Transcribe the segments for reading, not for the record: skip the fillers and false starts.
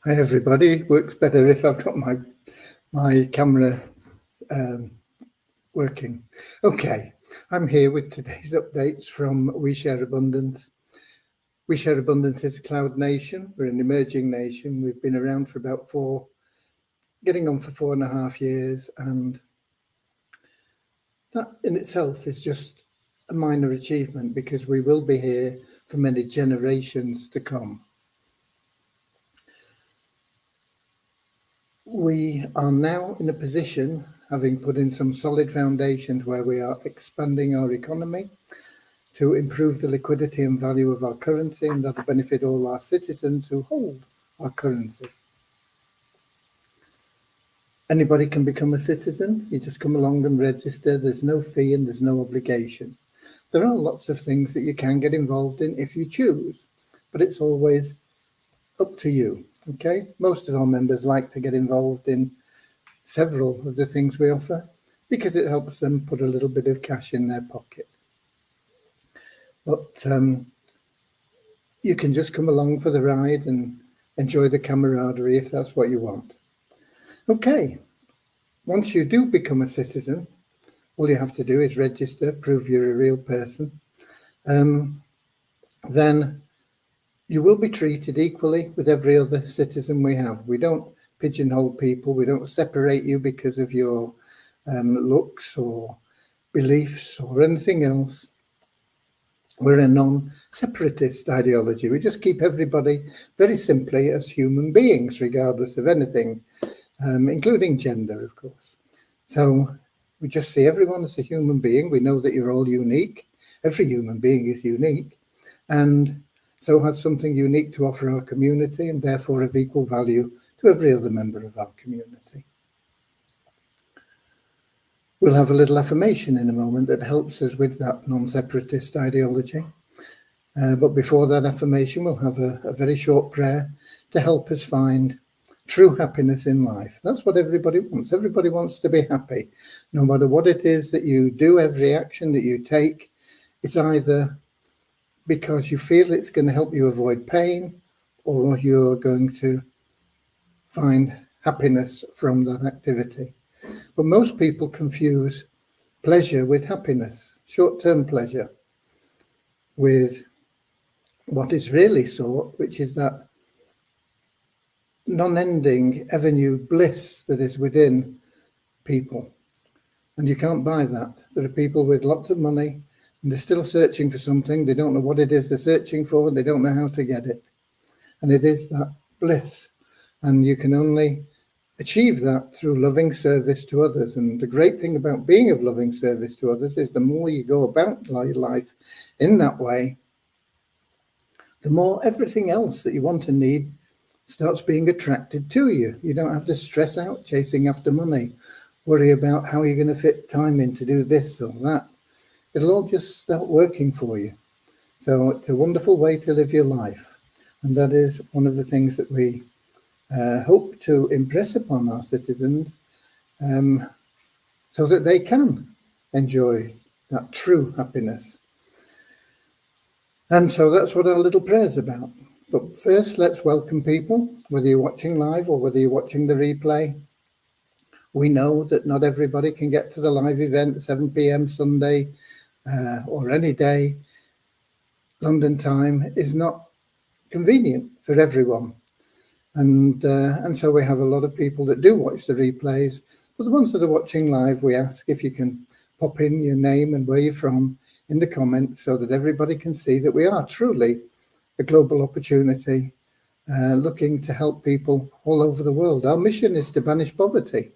Hi everybody. Works better if I've got my camera working. Okay, I'm here with today's updates from We Share Abundance. We Share Abundance is a cloud nation. We're an emerging nation. We've been around for about getting on for 4.5 years, and that in itself is just a minor achievement because we will be here for many generations to come. We are now in a position, having put in some solid foundations, where we are expanding our economy to improve the liquidity and value of our currency, and that will benefit all our citizens who hold our currency. Anybody can become a citizen. You just come along and register. There's no fee and there's no obligation. There are lots of things that you can get involved in if you choose, but it's always up to you. Okay, most of our members like to get involved in several of the things we offer because it helps them put a little bit of cash in their pocket. But you can just come along for the ride and enjoy the camaraderie if that's what you want. Okay, once you do become a citizen, all you have to do is register, prove you're a real person. Then you will be treated equally with every other citizen we have. We don't pigeonhole people. We don't separate you because of your looks or beliefs or anything else. We're a non-separatist ideology. We just keep everybody very simply as human beings, regardless of anything, including gender, of course. So we just see everyone as a human being. We know that you're all unique. Every human being is unique, and so has something unique to offer our community, and therefore of equal value to every other member of our community. We'll have a little affirmation in a moment that helps us with that non-separatist ideology. But before that affirmation, we'll have a very short prayer to help us find true happiness in life. That's what everybody wants. Everybody wants to be happy. No matter what it is that you do, every action that you take, it's either because you feel it's going to help you avoid pain, or you're going to find happiness from that activity. But most people confuse pleasure with happiness, short-term pleasure, with what is really sought, which is that non-ending, ever-new bliss that is within people. And you can't buy that. There are people with lots of money, and they're still searching for something. They don't know what it is they're searching for, and they don't know how to get it. And it is that bliss. And you can only achieve that through loving service to others. And the great thing about being of loving service to others is the more you go about your life in that way, the more everything else that you want and need starts being attracted to you. You don't have to stress out chasing after money, worry about how you're going to fit time in to do this or that. It'll all just start working for you. So it's a wonderful way to live your life. And that is one of the things that we hope to impress upon our citizens, so that they can enjoy that true happiness. And so that's what our little prayer's about. But first, let's welcome people, whether you're watching live or whether you're watching the replay. We know that not everybody can get to the live event, 7 p.m. Sunday, or any day. London time is not convenient for everyone. And so we have a lot of people that do watch the replays. But the ones that are watching live, we ask if you can pop in your name and where you're from in the comments so that everybody can see that we are truly a global opportunity, looking to help people all over the world. Our mission is to banish poverty.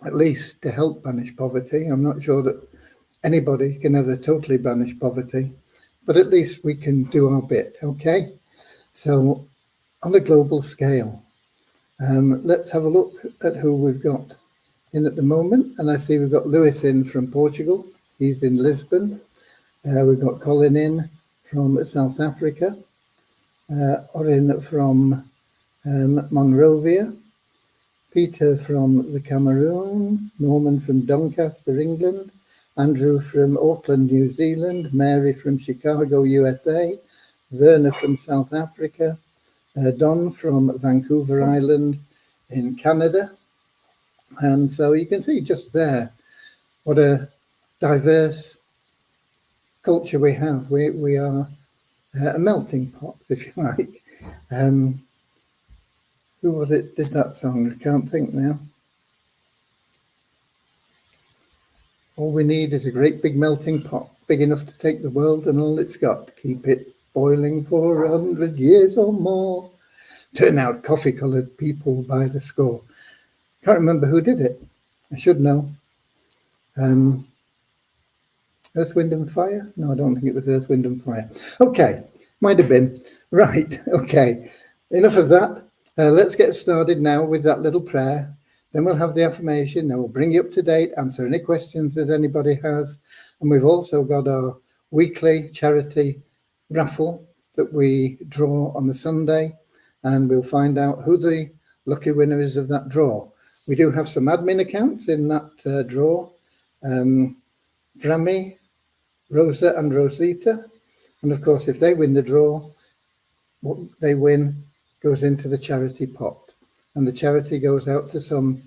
At least to help banish poverty. I'm not sure that anybody can ever totally banish poverty, but at least we can do our bit, okay? So on a global scale, let's have a look at who we've got in at the moment. And I see we've got Lewis in from Portugal. He's in Lisbon. We've got Colin in from South Africa, Orin from Monrovia, Peter from the Cameroon, Norman from Doncaster, England, Andrew from Auckland, New Zealand, Mary from Chicago, USA, Werner from South Africa, Don from Vancouver Island in Canada. And so you can see just there what a diverse culture we have. We are a melting pot, if you like. Who was it did that song? I can't think now. All we need is a great big melting pot, big enough to take the world and all it's got. Keep it boiling for 100 years or more. Turn out coffee-coloured people by the score. Can't remember who did it. I should know. Earth, Wind and Fire? No, I don't think it was Earth, Wind and Fire. Okay, might have been. Right, okay. Enough of that. Let's get started now with that little prayer. Then we'll have the affirmation. Then we'll bring you up to date, answer any questions that anybody has. And we've also got our weekly charity raffle that we draw on the Sunday. And we'll find out who the lucky winner is of that draw. We do have some admin accounts in that draw. Frammy, Rosa and Rosita. And of course, if they win the draw, what they win goes into the charity pot. And the charity goes out to some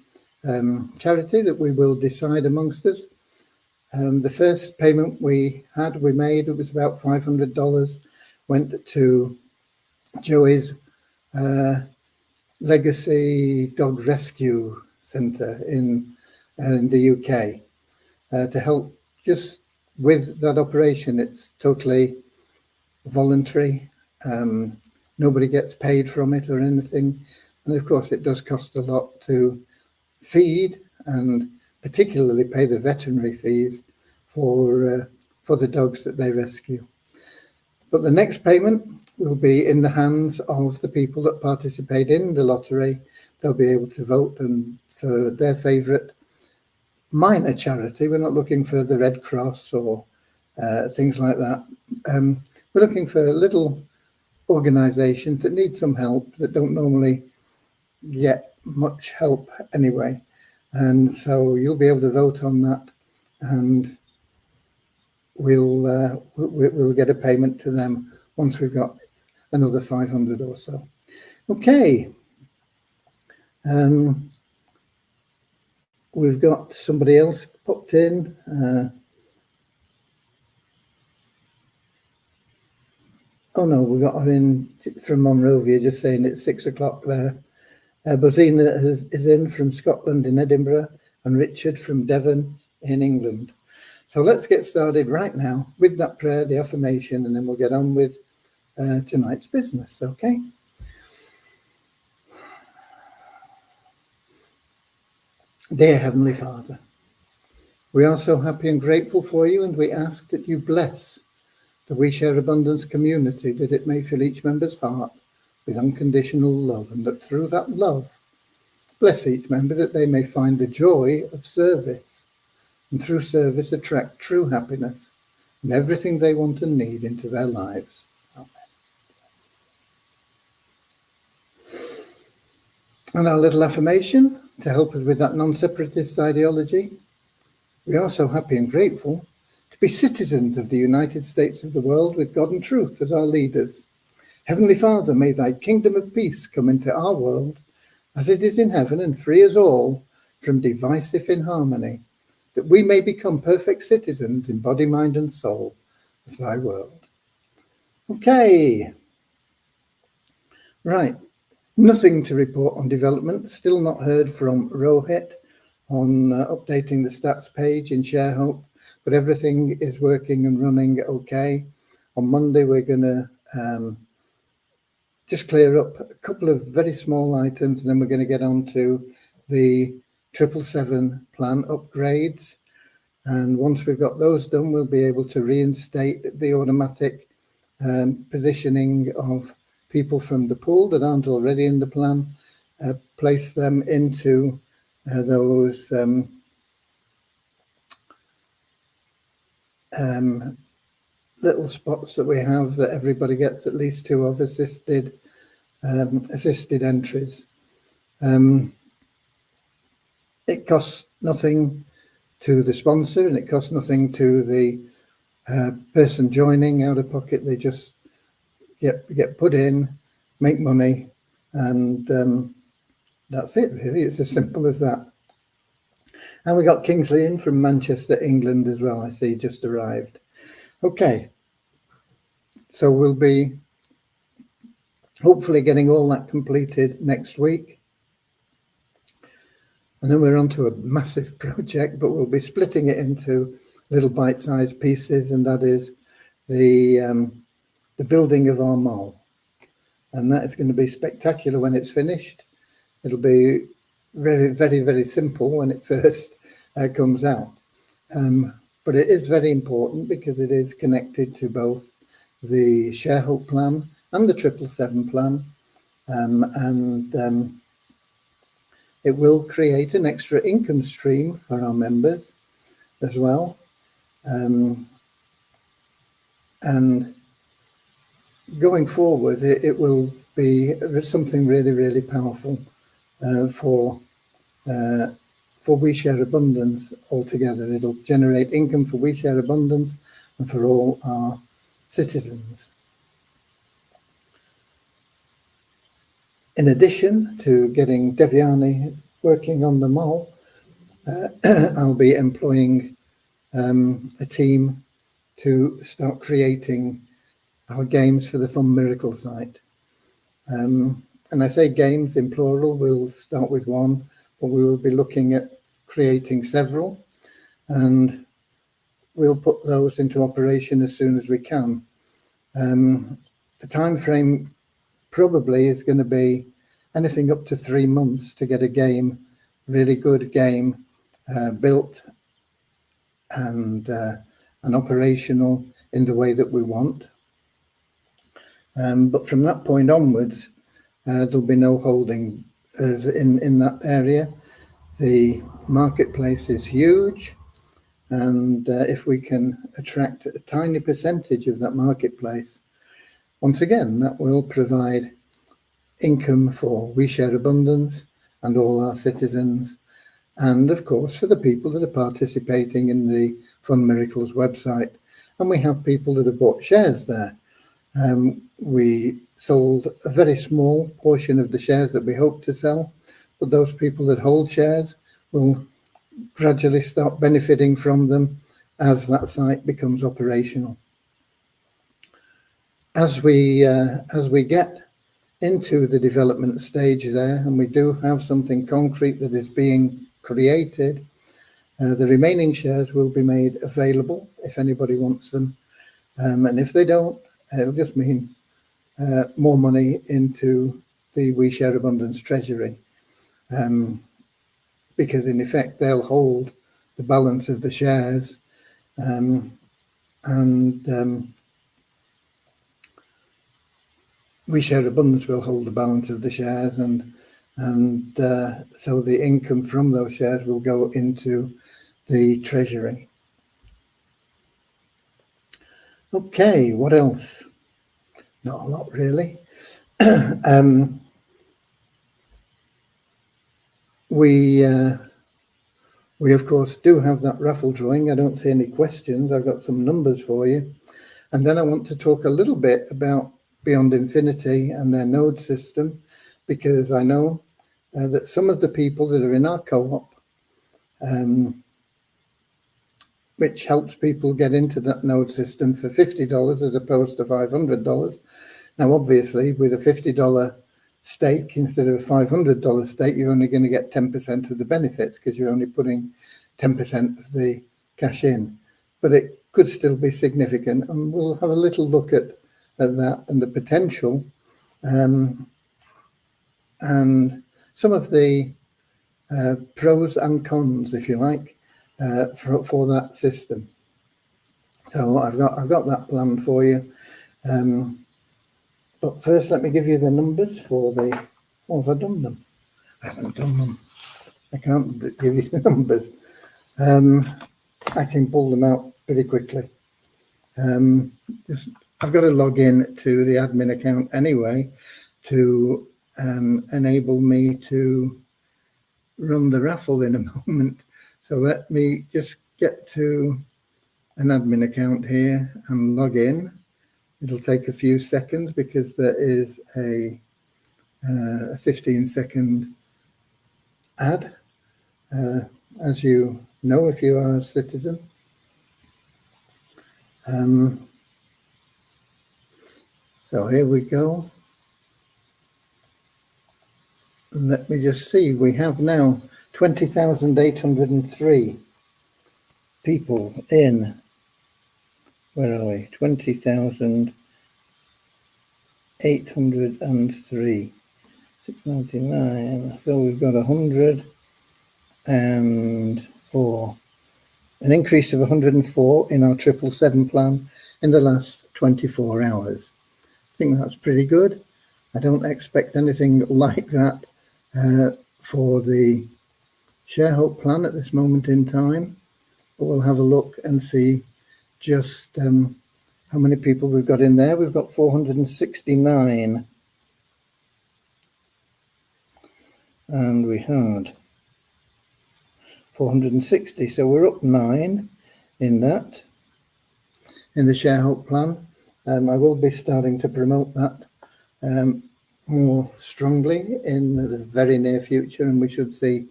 charity that we will decide amongst us. The first payment we made, it was about $500, went to Joey's Legacy Dog Rescue Centre in the UK to help just with that operation. It's totally voluntary. Nobody gets paid from it or anything. And of course, it does cost a lot to feed and particularly pay the veterinary fees for the dogs that they rescue. But the next payment will be in the hands of the people that participate in the lottery. They'll be able to vote and for their favourite minor charity. We're not looking for the Red Cross or things like that. We're looking for little organisations that need some help, that don't normally get much help anyway. And so you'll be able to vote on that, and we'll get a payment to them once we've got another 500 or so. Okay. We've got somebody else popped in. Oh no, we got her in from Monrovia, just saying it's 6 o'clock there. Bozina is in from Scotland in Edinburgh, and Richard from Devon in England. So let's get started right now with that prayer, the affirmation, and then we'll get on with tonight's business, okay? Dear Heavenly Father, we are so happy and grateful for you, and we ask that you bless the We Share Abundance community, that it may fill each member's heart with unconditional love, and that through that love, bless each member that they may find the joy of service, and through service attract true happiness and everything they want and need into their lives. Amen. And our little affirmation to help us with that non-separatist ideology. We are so happy and grateful to be citizens of the United States of the world with God and truth as our leaders. Heavenly Father, may thy kingdom of peace come into our world as it is in heaven, and free us all from divisive inharmony, that we may become perfect citizens in body, mind and soul of thy world. Okay. Right. Nothing to report on development. Still not heard from Rohit on updating the stats page in ShareHope, but everything is working and running okay. On Monday, we're going to just clear up a couple of very small items, and then we're going to get on to the 777 plan upgrades. And once we've got those done, we'll be able to reinstate the automatic positioning of people from the pool that aren't already in the plan, place them into those little spots that we have, that everybody gets at least 2 of assisted entries. It costs nothing to the sponsor, and it costs nothing to the person joining out of pocket. They just get put in, make money, and that's it, really. It's as simple as that. And we got Kingsley in from Manchester, England as well. I see, just arrived. Okay, so we'll be hopefully getting all that completed next week. And then we're on to a massive project, but we'll be splitting it into little bite-sized pieces, and that is the building of our mall. And that is going to be spectacular when it's finished. It'll be very, very, very simple when it first comes out. But it is very important because it is connected to both the shareholder plan and the 777 plan. It will create an extra income stream for our members as well. And going forward, it will be something really, really powerful for We Share Abundance altogether. It'll generate income for We Share Abundance and for all our citizens. In addition to getting Devyani working on the mall, I'll be employing a team to start creating our games for the Fun Miracle site. And I say games in plural. We'll start with one, but we will be looking at creating several, and we'll put those into operation as soon as we can. The time frame probably is going to be anything up to 3 months to get a game, really good game, built and operational in the way that we want. But from that point onwards, there'll be no holding as in that area. The marketplace is huge, and if we can attract a tiny percentage of that marketplace, once again, that will provide income for We Share Abundance and all our citizens, and of course for the people that are participating in the Fun Miracles website. And we have people that have bought shares there. We sold a very small portion of the shares that we hope to sell, but those people that hold shares will gradually start benefiting from them as that site becomes operational. As we get into the development stage there, and we do have something concrete that is being created, the remaining shares will be made available if anybody wants them. And if they don't, it'll just mean more money into the We Share Abundance treasury, because in effect they'll hold the balance of the shares, We Share Abundance will hold the balance of the shares, and so the income from those shares will go into the treasury. Okay, what else? Not a lot, really. We of course do have that raffle drawing. I don't see any questions. I've got some numbers for you, and then I want to talk a little bit about Beyond Infinity and their node system, because I know that some of the people that are in our co-op, which helps people get into that node system for $50 as opposed to $500. Now, obviously, with a $50 stake instead of a $500 stake, you're only going to get 10% of the benefits because you're only putting 10% of the cash in. But it could still be significant, and we'll have a little look at that and the potential, and some of the pros and cons, if you like, for that system. So I've got that planned for you. But first, let me give you the numbers for the. Oh, have I done them? I haven't done them. I can't give you the numbers. I can pull them out pretty quickly. I've got to log in to the admin account anyway to enable me to run the raffle in a moment. So let me just get to an admin account here and log in. It'll take a few seconds because there is a a 15-second ad. As you know, if you are a citizen. So here we go. Let me just see. We have now 20,803 people in. Where are we? 20,803. 699. So we've got 104. An increase of 104 in our 777 plan in the last 24 hours. I think that's pretty good. I don't expect anything like that for the Sharehope plan at this moment in time. But we'll have a look and see just how many people we've got in there. We've got 469. And we had 460. So we're up 9 in that, in the Sharehope plan. I will be starting to promote that more strongly in the very near future, and we should see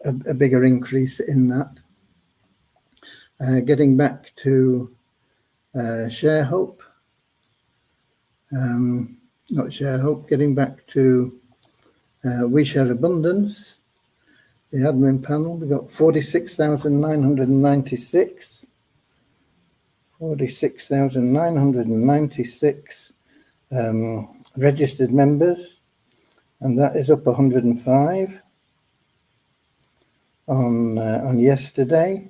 a bigger increase in that. Getting back to Sharehope, not Sharehope, getting back to We Share Abundance, the admin panel, we've got 46,996. 46,996 registered members, and that is up 105 on yesterday.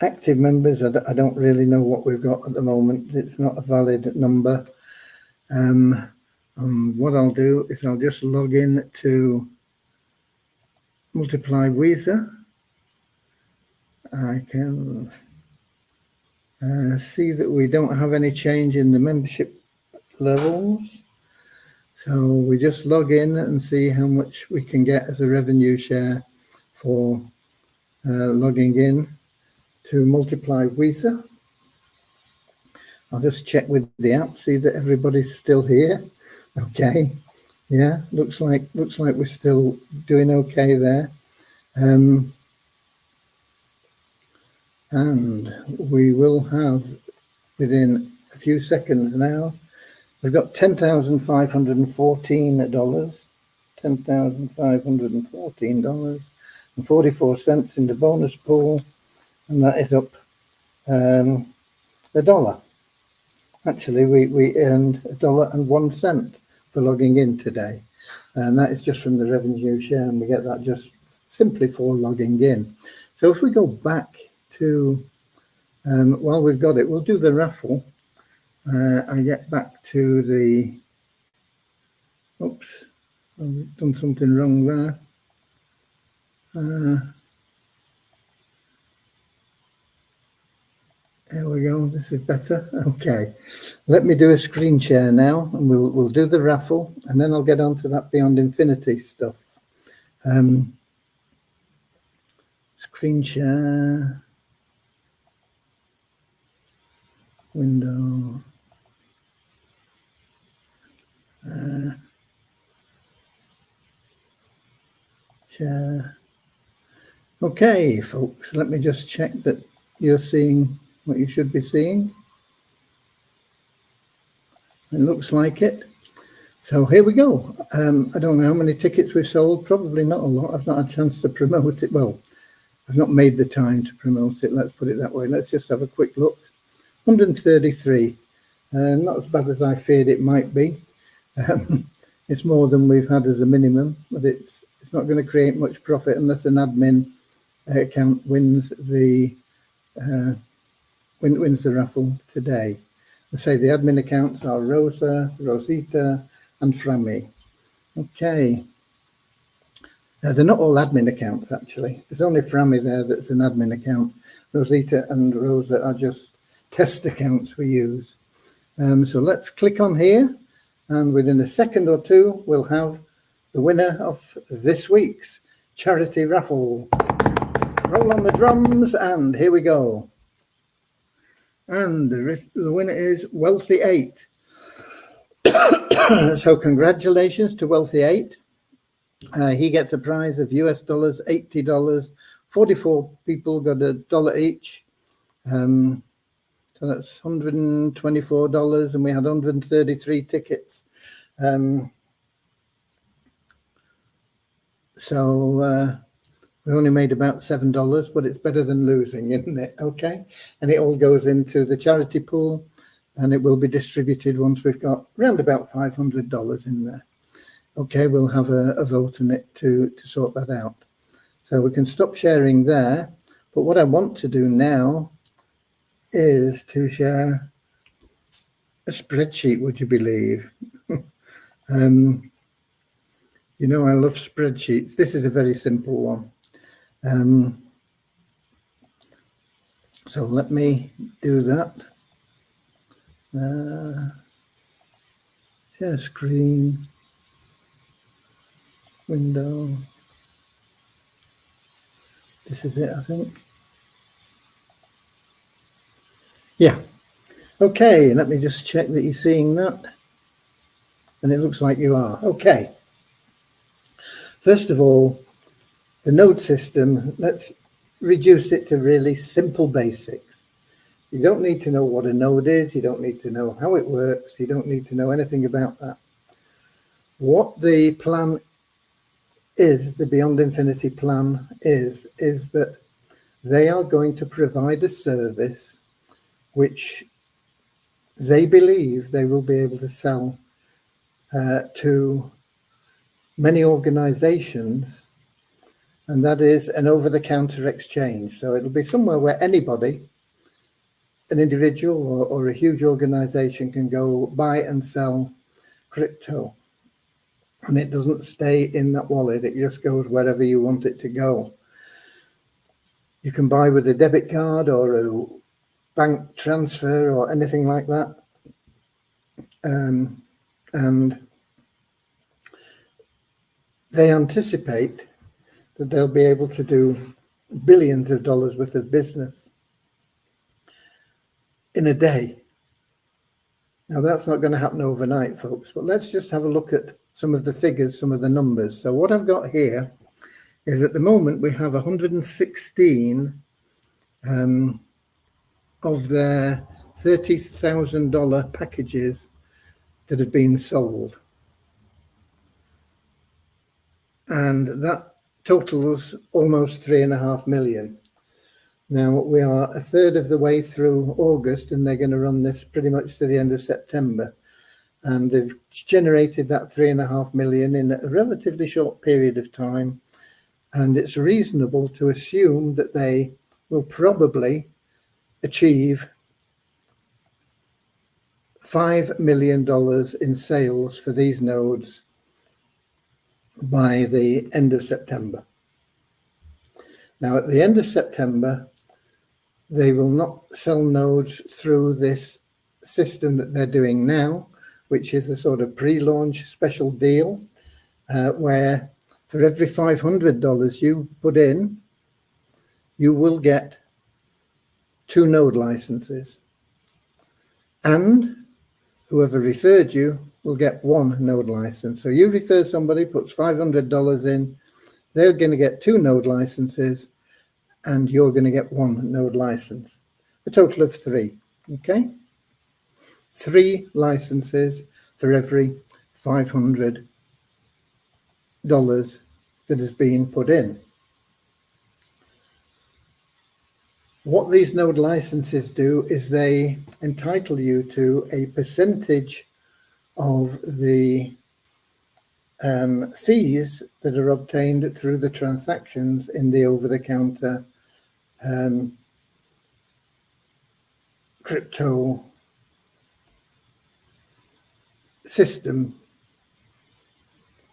Active members, I don't really know what we've got at the moment. It's not a valid number. And what I'll do is I'll just log in to Multiply Weezer. I can see that we don't have any change in the membership levels. So we just log in and see how much we can get as a revenue share for logging in to Multiply Weezer. I'll just check with the app, see that everybody's still here. Okay, yeah, looks like we're still doing okay there. And we will have, within a few seconds now, we've got $10,514, $10,514.44 in the bonus pool, and that is up $1. Actually, we earned $1.01 for logging in today, and that is just from the revenue share, and we get that just simply for logging in. So if we go back to, while we've got it, we'll do the raffle. I get back to the, oops, I've done something wrong there. There we go, this is better. Okay, let me do a screen share now, and we'll do the raffle, and then I'll get on to that Beyond Infinity stuff. Screen share, window, share. Okay, folks, let me just check that you're seeing what you should be seeing. It looks like it. So here we go. I don't know how many tickets we've sold, probably not a lot. I've not had a chance to promote it. Well, I've not made the time to promote it, let's put it that way. Let's just have a quick look. 133, not as bad as I feared it might be. It's more than we've had as a minimum, but it's not going to create much profit unless an admin account wins the raffle today. I say the admin accounts are Rosa, Rosita, and Frammy. Okay. They're not all admin accounts, actually. There's only Frammy there that's an admin account. Rosita and Rosa are just test accounts we use. So let's click on here, and within a second or two, we'll have the winner of this week's charity raffle. Roll on the drums, and here we go. And the winner is Wealthy 8. So congratulations to Wealthy 8. He gets a prize of US dollars, $80. 44 people got $1 each. So that's $124, and we had 133 tickets. So we only made about $7, but it's better than losing, isn't it? Okay. And it all goes into the charity pool, and it will be distributed once we've got around about $500 in there. Okay, we'll have a vote on it to sort that out. So we can stop sharing there. But what I want to do now is to share a spreadsheet, would you believe? You know, I love spreadsheets. This is a very simple one. So let me do that. Share screen, window. This is it, I think. Yeah. Okay, let me just check that you're seeing that. And it looks like you are. Okay. First of all, the node system, let's reduce it to really simple basics. You don't need to know what a node is. You don't need to know how it works. You don't need to know anything about that. What the plan is, the Beyond Infinity plan is that they are going to provide a service which they believe they will be able to sell to many organizations, and that is an over-the-counter exchange. So it'll be somewhere where anybody, an individual or a huge organization, can go buy and sell crypto. And it doesn't stay in that wallet, it just goes wherever you want it to go. You can buy with a debit card or a bank transfer or anything like that. And they anticipate that they'll be able to do billions of dollars worth of business in a day. Now, that's not going to happen overnight, folks, but let's just have a look at some of the figures, some of the numbers. So what I've got here is at the moment we have 116 of their $30,000 packages that have been sold. And that totals almost 3.5 million. Now, we are a third of the way through August, and they're going to run this pretty much to the end of September. And they've generated that 3.5 million in a relatively short period of time. And it's reasonable to assume that they will probably achieve $5 million in sales for these nodes by the end of September. Now, at the end of September, they will not sell nodes through this system that they're doing now, which is a sort of pre-launch special deal, where for every $500 you put in, you will get 2 node licenses. And whoever referred you will get 1 node license. So you refer somebody, puts $500 in, they're going to get 2 node licenses, and you're going to get 1 node license. A total of 3. Okay? 3 licenses for every $500 that has been put in. What these node licenses do is they entitle you to a percentage of the fees that are obtained through the transactions in the over-the-counter crypto system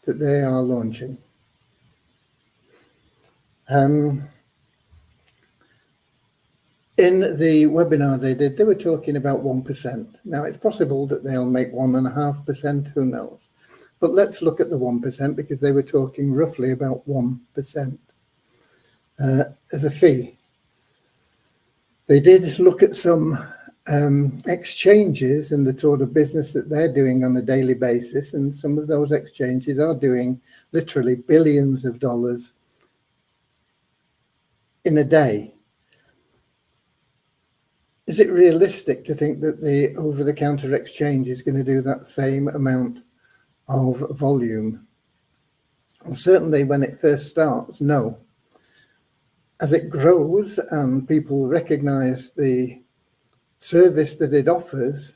that they are launching. In the webinar they were talking about 1%. Now, it's possible that they'll make 1.5%, who knows? But let's look at the 1%, because they were talking roughly about 1% as a fee. They did look at some exchanges and the sort of business that they're doing on a daily basis, and some of those exchanges are doing literally billions of dollars in a day. Is it realistic to think that the over-the-counter exchange is going to do that same amount of volume? Well, certainly when it first starts, no. As it grows and people recognize the service that it offers,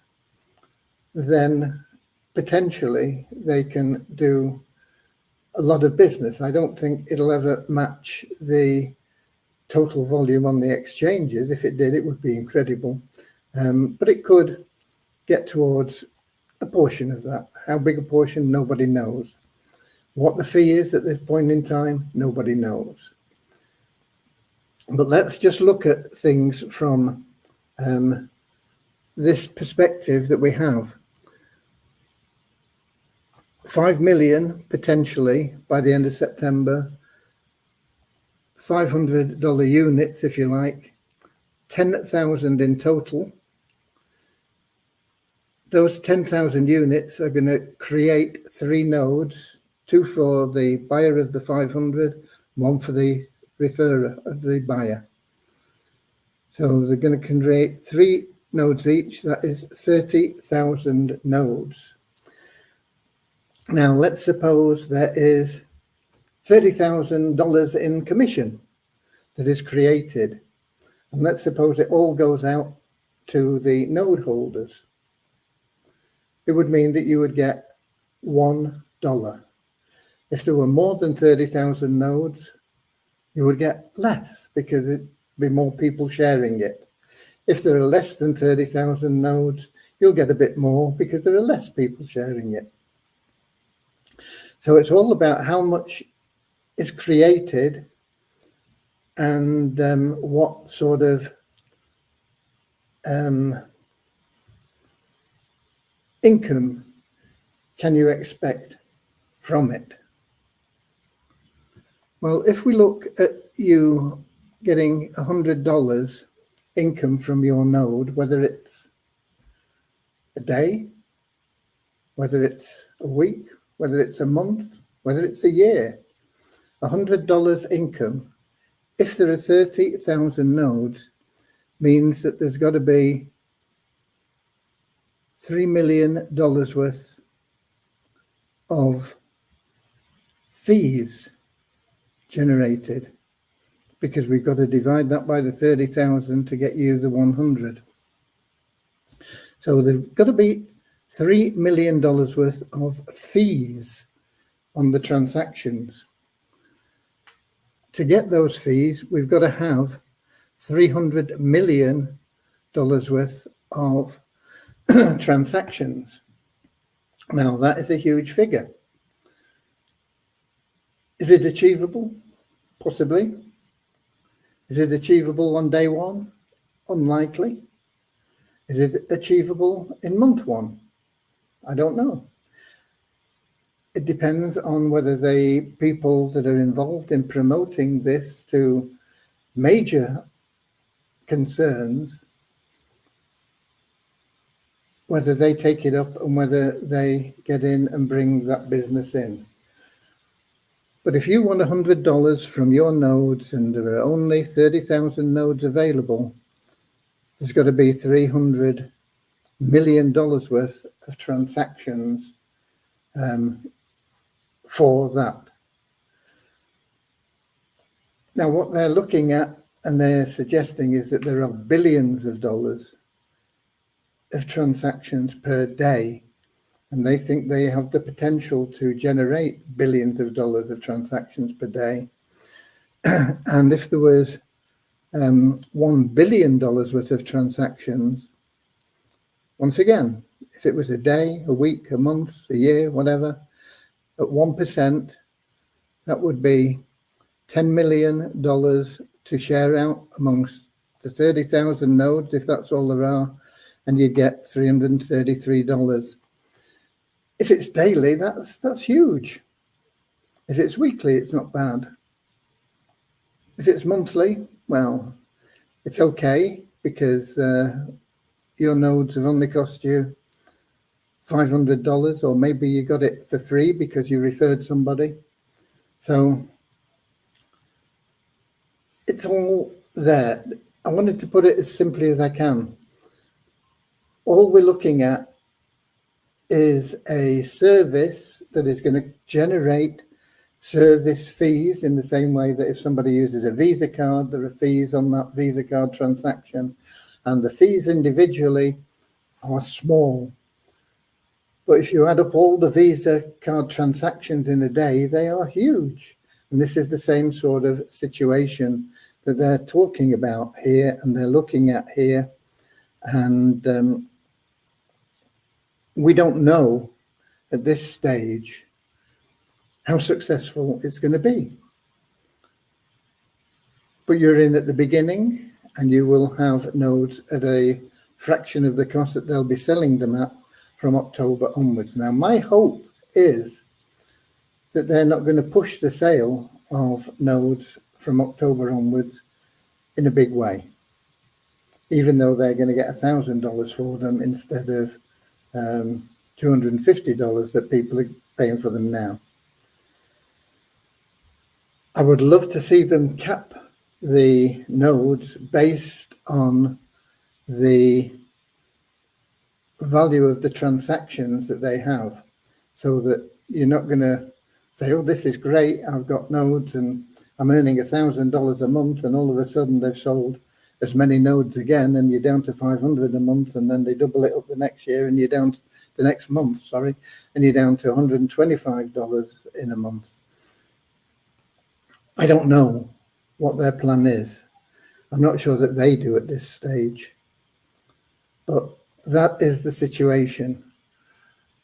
then potentially they can do a lot of business. I don't think it'll ever match the total volume on the exchanges. If it did, it would be incredible. But it could get towards a portion of that. How big a portion, nobody knows. What the fee is at this point in time, nobody knows. But let's just look at things from this perspective that we have. 5 million potentially by the end of September, $500 units, if you like, 10,000 in total. Those 10,000 units are going to create 3 nodes, 2 for the buyer of the 500, 1 for the referrer of the buyer. So they're going to create 3 nodes each. That is 30,000 nodes. Now, let's suppose there is $30,000 in commission that is created. And let's suppose it all goes out to the node holders. It would mean that you would get $1. If there were more than 30,000 nodes, you would get less because it'd be more people sharing it. If there are less than 30,000 nodes, you'll get a bit more because there are less people sharing it. So it's all about how much is created and what sort of income can you expect from it? Well, if we look at you getting $100 income from your node, whether it's a day, whether it's a week, whether it's a month, whether it's a year, $100 income, if there are 30,000 nodes, means that there's got to be $3 million worth of fees generated, because we've got to divide that by the 30,000 to get you the 100. So there's got to be $3 million worth of fees on the transactions. To get those fees, we've got to have $300 million worth of transactions. Now, that is a huge figure. Is it achievable? Possibly. Is it achievable on day 1? Unlikely. Is it achievable in month 1? I don't know. It depends on whether the people that are involved in promoting this to major concerns, whether they take it up and whether they get in and bring that business in. But if you want $100 from your nodes and there are only 30,000 nodes available, there's got to be $300 million worth of transactions for that. Now, what they're looking at and they're suggesting is that there are billions of dollars of transactions per day, and they think they have the potential to generate billions of dollars of transactions per day. And if there was $1 billion worth of transactions, once again, if it was a day, a week, a month, a year, whatever, at 1%, that would be $10 million to share out amongst the 30,000 nodes, if that's all there are, and you get $333. If it's daily, that's huge. If it's weekly, it's not bad. If it's monthly, well, it's okay because your nodes have only cost you $500, or maybe you got it for free because you referred somebody. So it's all there. I wanted to put it as simply as I can. All we're looking at is a service that is going to generate service fees in the same way that if somebody uses a Visa card, there are fees on that Visa card transaction, and the fees individually are small. But if you add up all the Visa card transactions in a day, they are huge. And this is the same sort of situation that they're talking about here and they're looking at here. And we don't know at this stage how successful it's going to be. But you're in at the beginning and you will have nodes at a fraction of the cost that they'll be selling them at from October onwards. Now, my hope is that they're not going to push the sale of nodes from October onwards in a big way, even though they're going to get $1,000 for them instead of $250 that people are paying for them now. I would love to see them cap the nodes based on the value of the transactions that they have, so that you're not going to say, oh, this is great, I've got nodes and I'm earning $1,000 a month, and all of a sudden they've sold as many nodes again and you're down to 500 a month, and then they double it up the next year and you're down to the next month, sorry, and you're down to $125 in a month. I don't know what their plan is. I'm not sure that they do at this stage, but that is the situation.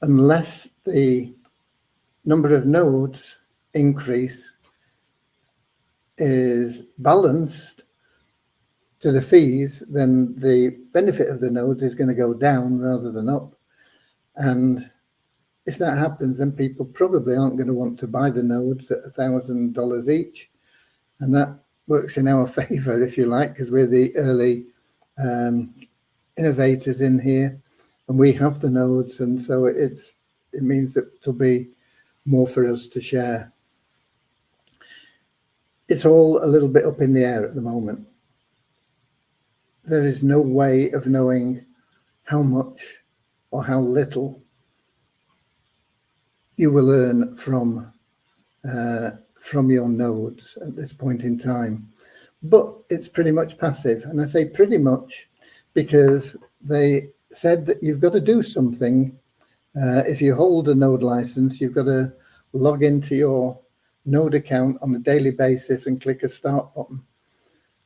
Unless the number of nodes increase is balanced to the fees, then the benefit of the nodes is going to go down rather than up. And if that happens, then people probably aren't going to want to buy the nodes at $1,000 each. And that works in our favor, if you like, because we're the early innovators in here and we have the nodes. And so it means that there'll be more for us to share. It's all a little bit up in the air at the moment. There is no way of knowing how much or how little you will earn from your nodes at this point in time. But it's pretty much passive. And I say pretty much because they said that you've got to do something. If you hold a node license, you've got to log into your node account on a daily basis and click a start button.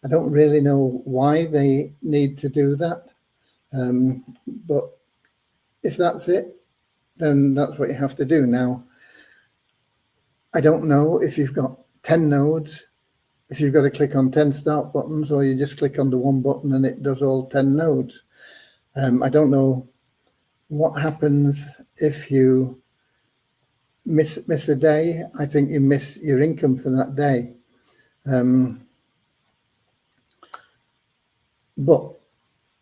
I don't really know why they need to do that. But if that's it, then that's what you have to do. Now, I don't know if you've got 10 nodes, if you've got to click on 10 start buttons, or you just click on the one button and it does all 10 nodes. I don't know what happens if you miss a day. I think you miss your income for that day. But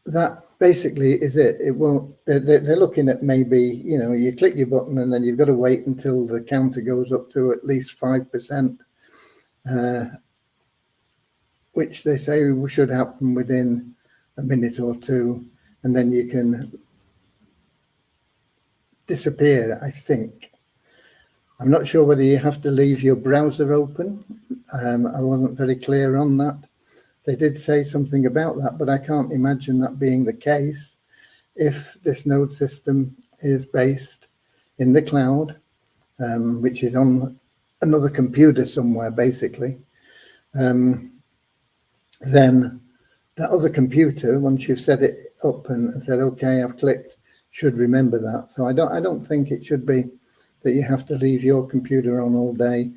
that basically is it. It won't. They're looking at maybe, you click your button and then you've got to wait until the counter goes up to at least 5%, which they say should happen within a minute or two, and then you can disappear, I think. I'm not sure whether you have to leave your browser open. I wasn't very clear on that. They did say something about that, but I can't imagine that being the case if this node system is based in the cloud, which is on another computer somewhere, basically. Then that other computer, once you've set it up and said, okay, I've clicked, should remember that. So I don't think it should be that you have to leave your computer on all day,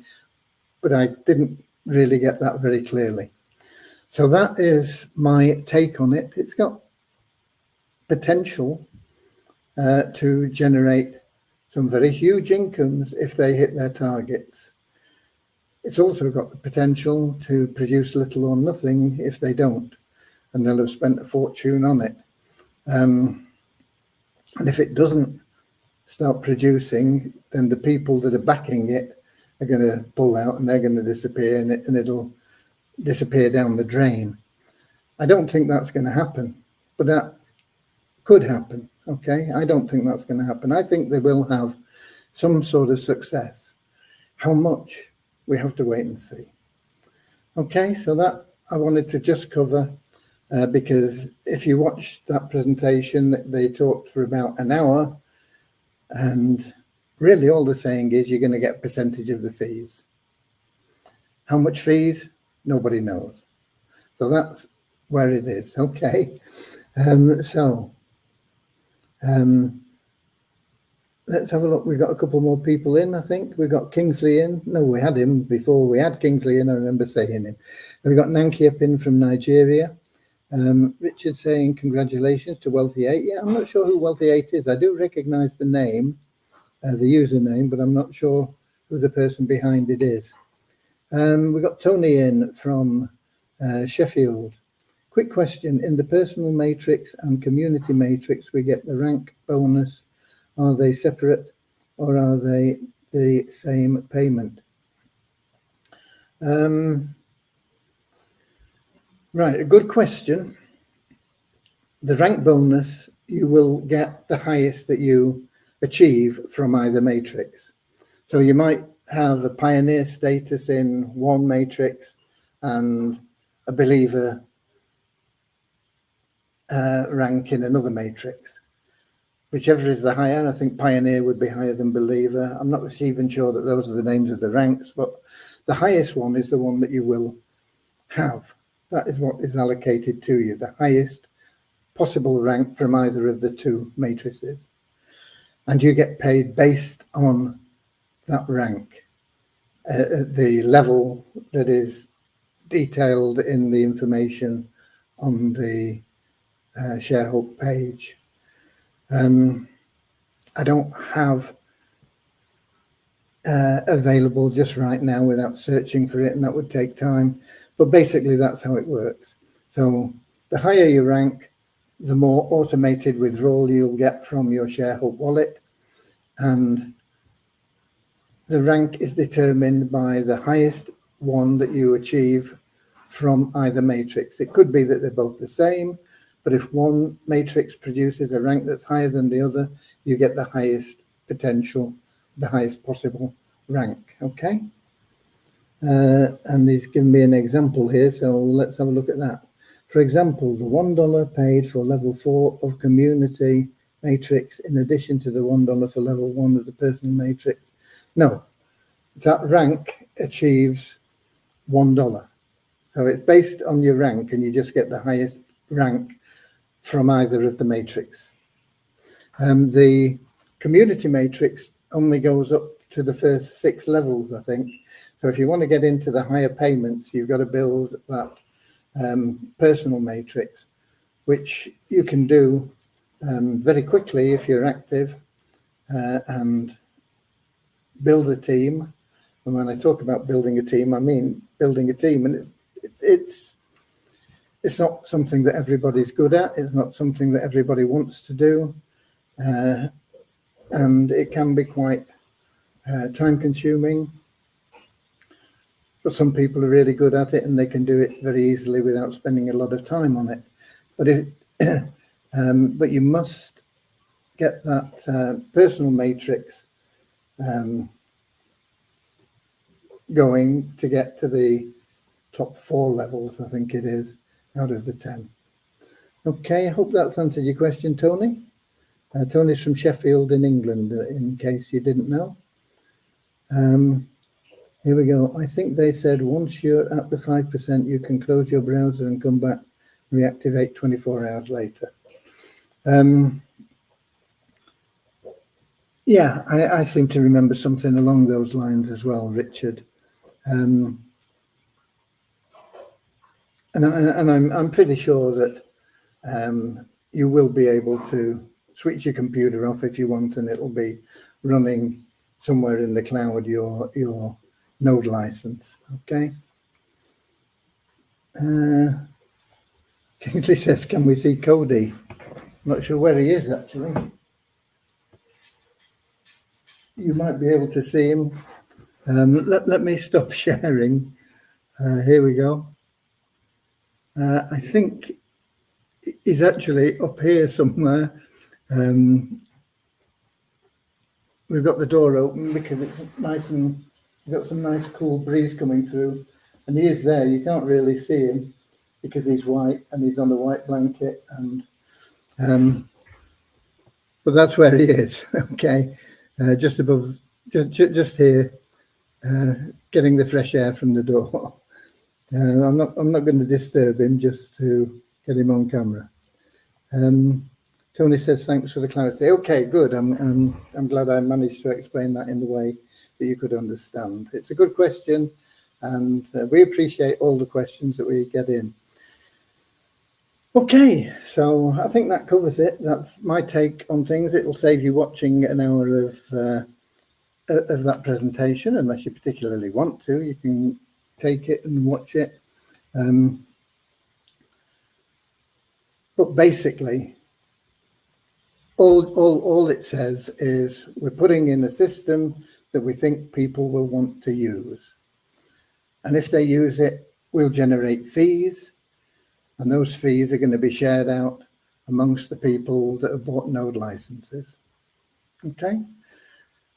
but I didn't really get that very clearly. So that is my take on it. It's got potential to generate some very huge incomes if they hit their targets. It's also got the potential to produce little or nothing if they don't, and they'll have spent a fortune on it. And if it doesn't start producing, then the people that are backing it are going to pull out and they're going to disappear, and it'll disappear down the drain. I don't think that's going to happen, but that could happen. Okay, I don't think that's going to happen. I think they will have some sort of success. How much? We have to wait and see. Okay, so that I wanted to just cover because if you watch that presentation, they talked for about an hour, and really all they're saying is you're going to get a percentage of the fees. How much fees? Nobody knows. So that's where it is. Okay, let's have a look. We've got a couple more people in, I think. We've got Kingsley in. No, we had him before. We had Kingsley in, I remember saying him. We've got Nanki up in from Nigeria. Richard saying congratulations to Wealthy 8. Yeah, I'm not sure who Wealthy 8 is. I do recognize the name, the username, but I'm not sure who the person behind it is. We've got Tony in from Sheffield. Quick question. In the personal matrix and community matrix, we get the rank bonus. Are they separate or are they the same payment? Right, a good question. The rank bonus, you will get the highest that you achieve from either matrix. So you might have a pioneer status in one matrix and a believer rank in another matrix. Whichever is the higher, I think pioneer would be higher than believer. I'm not even sure that those are the names of the ranks, but the highest one is the one that you will have. That is what is allocated to you, the highest possible rank from either of the two matrices. And you get paid based on that rank, the level that is detailed in the information on the ShareHook page. I don't have available just right now without searching for it, and that would take time. But basically, that's how it works. So the higher you rank, the more automated withdrawal you'll get from your ShareHook wallet. And the rank is determined by the highest one that you achieve from either matrix. It could be that they're both the same, but if one matrix produces a rank that's higher than the other, you get the highest potential, the highest possible rank, okay? And he's given me an example here, so let's have a look at that. For example, the $1 paid for level 4 of community matrix in addition to the $1 for level 1 of the personal matrix. No, that rank achieves $1. So it's based on your rank, and you just get the highest rank from either of the matrix. The community matrix only goes up to the first 6 levels, I think. So if you want to get into the higher payments, you've got to build that personal matrix, which you can do very quickly if you're active and build a team. And when I talk about building a team, I mean building a team, and it's not something that everybody's good at. It's not something that everybody wants to do, and it can be quite time-consuming. But some people are really good at it, and they can do it very easily without spending a lot of time on it. But but you must get that personal matrix going to get to the top 4 levels, I think it is, out of the 10. Okay, I hope that's answered your question, Tony. Tony's from Sheffield in England, in case you didn't know. Here we go. I think they said once you're at the 5%, you can close your browser and come back, reactivate 24 hours later. Yeah, I seem to remember something along those lines as well, Richard. And I'm pretty sure that you will be able to switch your computer off if you want, and it'll be running somewhere in the cloud your node license. Okay. Kingsley says, "Can we see Cody?" not sure where he is actually. You might be able to see him. Let me stop sharing. Here we go. I think he's actually up here somewhere. We've got the door open because it's nice and we've got some nice cool breeze coming through, and he is there. You can't really see him because he's white and he's on a white blanket, and but that's where he is. Okay, just above, just here, getting the fresh air from the door. I'm not going to disturb him just to get him on camera. Tony says thanks for the clarity. Okay, good. I'm glad I managed to explain that in the way that you could understand. It's a good question, and we appreciate all the questions that we get in. Okay, so I think that covers it. That's my take on things. It'll save you watching an hour of that presentation, unless you particularly want to. You can take it and watch it. But basically, all it says is we're putting in a system that we think people will want to use. And if they use it, we'll generate fees. And those fees are going to be shared out amongst the people that have bought node licenses. Okay?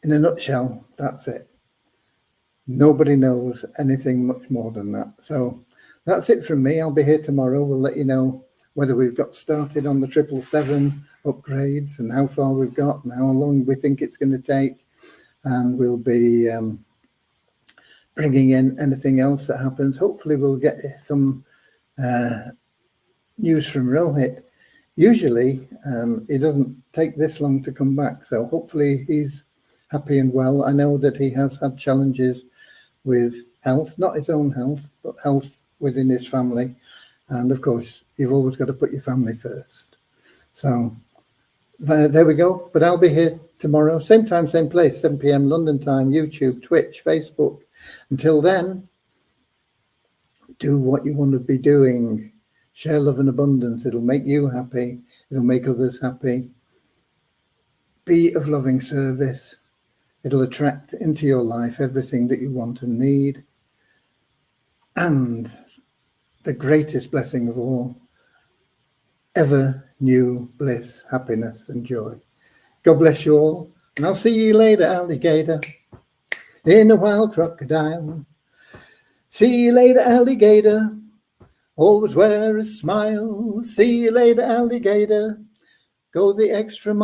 In a nutshell, that's it. Nobody knows anything much more than that. So that's it from me. I'll be here tomorrow. We'll let you know whether we've got started on the 777 upgrades and how far we've got and how long we think it's going to take. And we'll be bringing in anything else that happens. Hopefully we'll get some news from Rohit. Usually it doesn't take this long to come back. So hopefully he's happy and well. I know that he has had challenges with health, not his own health, but health within his family. And of course, you've always got to put your family first. So there we go. But I'll be here tomorrow, same time, same place, 7 p.m. London time, YouTube, Twitch, Facebook. Until then, do what you want to be doing. Share love and abundance. It'll make you happy. It'll make others happy. Be of loving service. It'll attract into your life everything that you want and need. And the greatest blessing of all, ever new bliss, happiness and joy. God bless you all. And I'll see you later, alligator, in a wild crocodile. See you later, alligator. Always wear a smile. See you later, alligator. Go the extra mile.